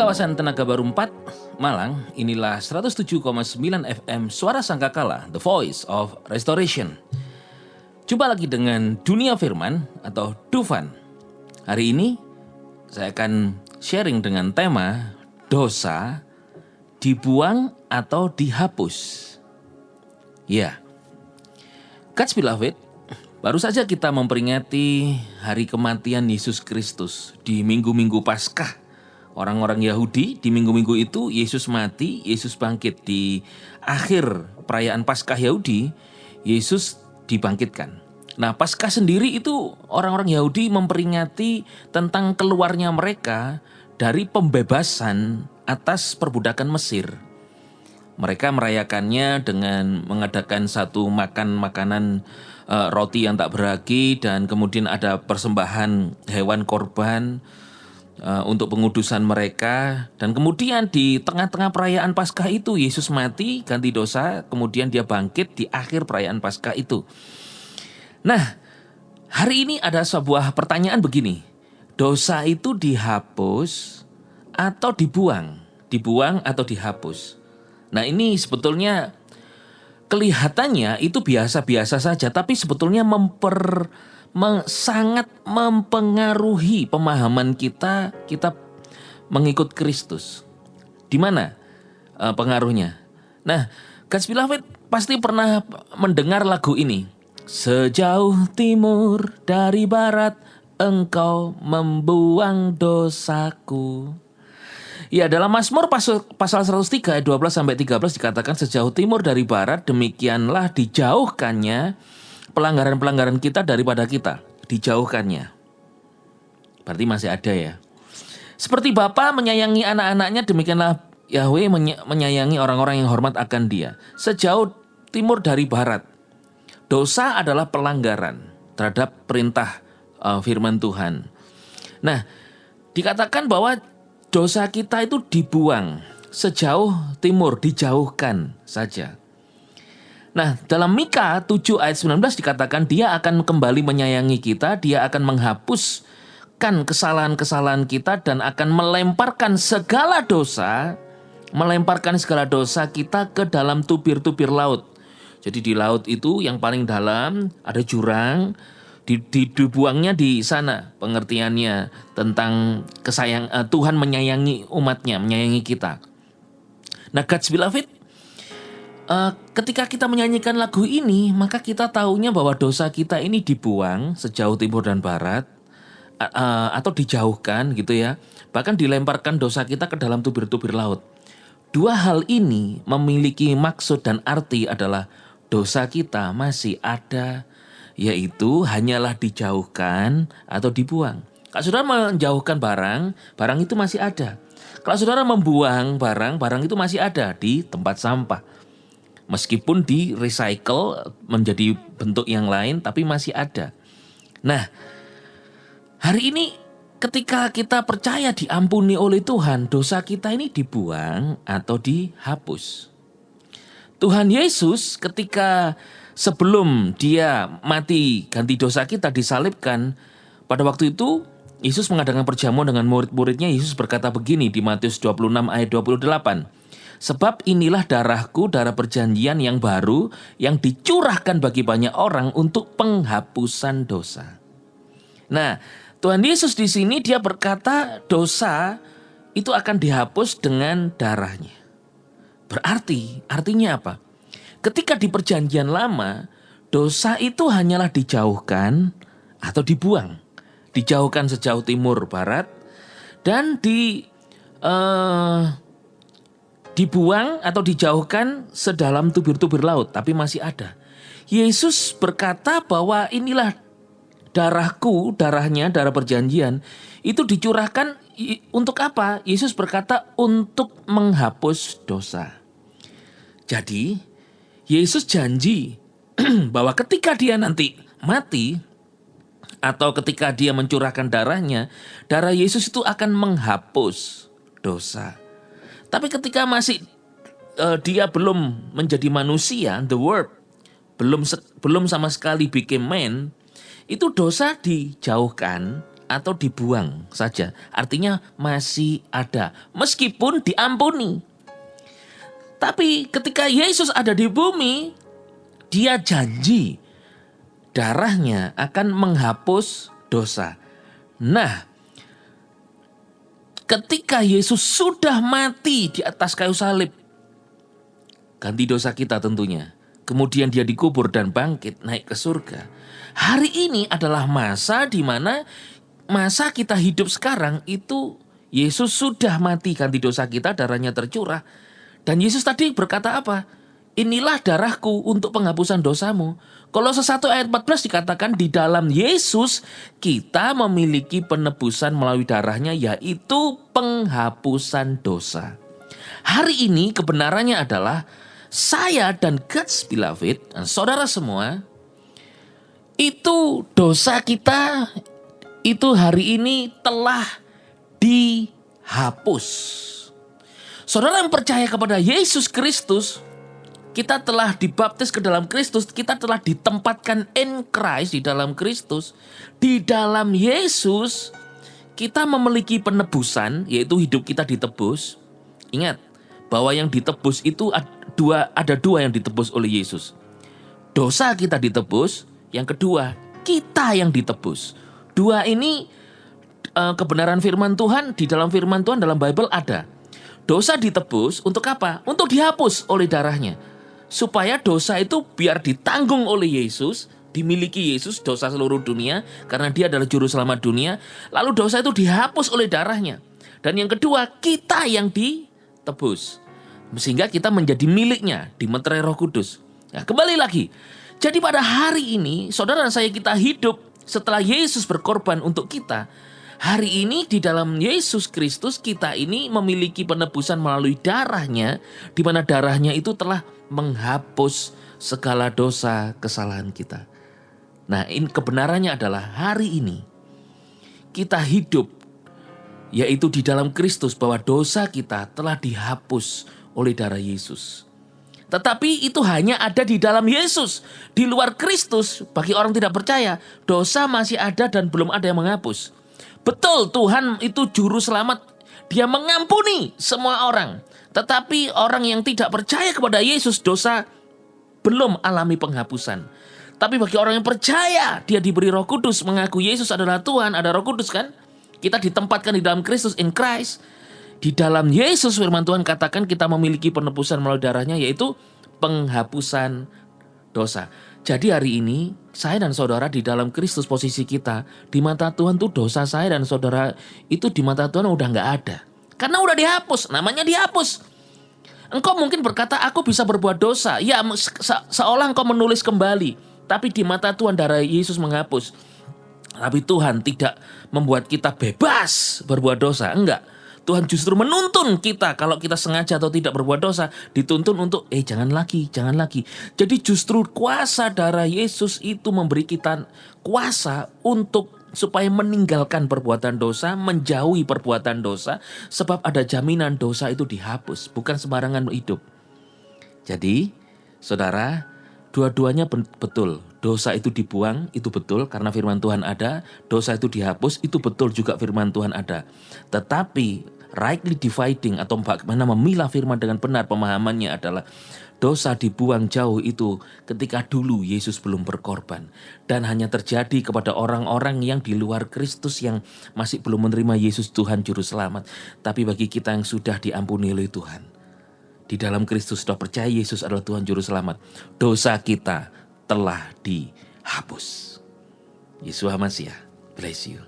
kawasan Tenaga Baru 4, Malang, inilah 107,9 FM Suara Sangkakala, The Voice of Restoration. Jumpa lagi dengan Dunia Firman atau Dufan. Hari ini saya akan sharing dengan tema dosa dibuang atau dihapus. Ya, God's beloved, baru saja kita memperingati hari kematian Yesus Kristus di minggu-minggu Paskah. Orang-orang Yahudi di minggu-minggu itu Yesus mati, Yesus bangkit. Di akhir perayaan Paskah Yahudi, Yesus dibangkitkan. Nah, Paskah sendiri itu orang-orang Yahudi memperingati tentang keluarnya mereka dari pembebasan atas perbudakan Mesir. Mereka merayakannya dengan mengadakan satu makanan roti yang tak beragi, dan kemudian ada persembahan hewan korban untuk pengudusan mereka. Dan kemudian di tengah-tengah perayaan Paskah itu Yesus mati, ganti dosa, kemudian dia bangkit di akhir perayaan Paskah itu. Nah, hari ini ada sebuah pertanyaan begini. Dosa itu dihapus atau dibuang? Dibuang atau dihapus? Nah, ini sebetulnya kelihatannya itu biasa-biasa saja, tapi sebetulnya sangat mempengaruhi pemahaman kita mengikut Kristus. Di mana pengaruhnya? Nah, God's beloved pasti pernah mendengar lagu ini. Sejauh timur dari barat, engkau membuang dosaku. Ya, dalam Mazmur pasal 103 ayat 12-13 dikatakan, sejauh timur dari barat, demikianlah dijauhkannya pelanggaran-pelanggaran kita daripada kita. Dijauhkannya. Berarti masih ada ya. Seperti Bapa menyayangi anak-anaknya, demikianlah Yahweh menyayangi orang-orang yang hormat akan Dia. Sejauh timur dari barat. Dosa adalah pelanggaran terhadap perintah firman Tuhan. Nah, dikatakan bahwa dosa kita itu dibuang sejauh timur, dijauhkan saja. Nah, dalam Mika 7 ayat 19 dikatakan Dia akan kembali menyayangi kita, Dia akan menghapuskan kesalahan-kesalahan kita dan akan melemparkan segala dosa kita ke dalam tubir-tubir laut. Jadi di laut itu yang paling dalam ada jurang, dibuangnya di sana. Pengertiannya tentang Tuhan menyayangi umatnya, menyayangi kita. Nah, God's beloved, ketika kita menyanyikan lagu ini, maka kita tahunya bahwa dosa kita ini dibuang sejauh timur dan barat, atau dijauhkan gitu ya. Bahkan dilemparkan dosa kita ke dalam tubir-tubir laut. Dua hal ini memiliki maksud dan arti adalah dosa kita masih ada, yaitu hanyalah dijauhkan atau dibuang. Kalau saudara menjauhkan barang itu masih ada. Kalau saudara membuang barang itu masih ada di tempat sampah. Meskipun di recycle menjadi bentuk yang lain, tapi masih ada. Nah, hari ini ketika kita percaya diampuni oleh Tuhan, dosa kita ini dibuang atau dihapus. Tuhan Yesus ketika sebelum Dia mati ganti dosa kita, disalibkan, pada waktu itu Yesus mengadakan perjamuan dengan murid-muridnya. Yesus berkata begini di Matius 26 ayat 28. Sebab inilah darahku, darah perjanjian yang baru, yang dicurahkan bagi banyak orang untuk penghapusan dosa. Nah, Tuhan Yesus di sini Dia berkata dosa itu akan dihapus dengan darahnya. Berarti, artinya apa? Ketika di perjanjian lama, dosa itu hanyalah dijauhkan atau dibuang. Dijauhkan sejauh timur barat dan dibuang atau dijauhkan sedalam tubir-tubir laut, tapi masih ada. Yesus berkata bahwa inilah darahku, darahnya, darah perjanjian, itu dicurahkan untuk apa? Yesus berkata untuk menghapus dosa. Jadi, Yesus janji bahwa ketika Dia nanti mati, atau ketika Dia mencurahkan darahnya, darah Yesus itu akan menghapus dosa. Tapi ketika masih Dia belum menjadi manusia, the Word belum sama sekali became man, itu dosa dijauhkan atau dibuang saja. Artinya masih ada, meskipun diampuni. Tapi ketika Yesus ada di bumi, dia janji darahnya akan menghapus dosa. Nah, ketika Yesus sudah mati di atas kayu salib, ganti dosa kita tentunya. Kemudian dia dikubur dan bangkit naik ke surga. Hari ini adalah masa di mana masa kita hidup sekarang itu Yesus sudah mati ganti dosa kita, darahnya tercurah. Dan Yesus tadi berkata apa? Inilah darahku untuk penghapusan dosamu. Kolose 1 ayat 14 dikatakan di dalam Yesus kita memiliki penebusan melalui darahnya, yaitu penghapusan dosa. Hari ini kebenarannya adalah saya dan God's beloved, dan saudara semua, itu dosa kita itu hari ini telah dihapus. Saudara yang percaya kepada Yesus Kristus, kita telah dibaptis ke dalam Kristus, kita telah ditempatkan in Christ, di dalam Kristus. Di dalam Yesus, kita memiliki penebusan, yaitu hidup kita ditebus. Ingat, bahwa yang ditebus itu ada dua yang ditebus oleh Yesus. Dosa kita ditebus, yang kedua, kita yang ditebus. Dua ini kebenaran firman Tuhan, di dalam firman Tuhan dalam Bible ada. Dosa ditebus untuk apa? Untuk dihapus oleh darahnya. Supaya dosa itu biar ditanggung oleh Yesus, dimiliki Yesus, dosa seluruh dunia, karena dia adalah juru selamat dunia. Lalu dosa itu dihapus oleh darahnya. Dan yang kedua, kita yang ditebus. Sehingga kita menjadi miliknya, dimeterai Roh Kudus. Nah, kembali lagi. Jadi pada hari ini, saudara dan saya kita hidup setelah Yesus berkorban untuk kita. Hari ini di dalam Yesus Kristus kita ini memiliki penebusan melalui darahnya, di mana darahnya itu telah menghapus segala dosa kesalahan kita. Nah, ini kebenarannya adalah hari ini kita hidup, yaitu di dalam Kristus, bahwa dosa kita telah dihapus oleh darah Yesus. Tetapi itu hanya ada di dalam Yesus. Di luar Kristus, bagi orang tidak percaya, dosa masih ada dan belum ada yang menghapus. Betul, Tuhan itu juru selamat. Dia mengampuni semua orang. Tetapi orang yang tidak percaya kepada Yesus, dosa belum alami penghapusan. Tapi bagi orang yang percaya, dia diberi Roh Kudus, mengaku Yesus adalah Tuhan, ada Roh Kudus kan? Kita ditempatkan di dalam Kristus, in Christ. Di dalam Yesus firman Tuhan katakan kita memiliki penebusan melalui darahnya, yaitu penghapusan dosa. Jadi hari ini saya dan saudara di dalam Kristus, posisi kita di mata Tuhan tuh dosa saya dan saudara itu di mata Tuhan udah gak ada. Karena udah dihapus, namanya dihapus. Engkau mungkin berkata aku bisa berbuat dosa. Ya seolah engkau menulis kembali. Tapi di mata Tuhan darah Yesus menghapus. Tapi Tuhan tidak membuat kita bebas berbuat dosa, enggak. Tuhan justru menuntun kita kalau kita sengaja atau tidak berbuat dosa, dituntun untuk jangan lagi. Jadi justru kuasa darah Yesus itu memberi kita kuasa untuk supaya meninggalkan perbuatan dosa, menjauhi perbuatan dosa, sebab ada jaminan dosa itu dihapus, bukan sembarangan hidup. Jadi, saudara, dua-duanya betul. Dosa itu dibuang, itu betul karena firman Tuhan ada. Dosa itu dihapus, itu betul juga firman Tuhan ada. Tetapi rightly dividing atau bagaimana memilah firman dengan benar, pemahamannya adalah dosa dibuang jauh itu ketika dulu Yesus belum berkorban. Dan hanya terjadi kepada orang-orang yang di luar Kristus yang masih belum menerima Yesus Tuhan Juru Selamat. Tapi bagi kita yang sudah diampuni oleh Tuhan, di dalam Kristus sudah percaya Yesus adalah Tuhan Juru Selamat, dosa kita telah dihapus. Yesus Hamasiah, bless you.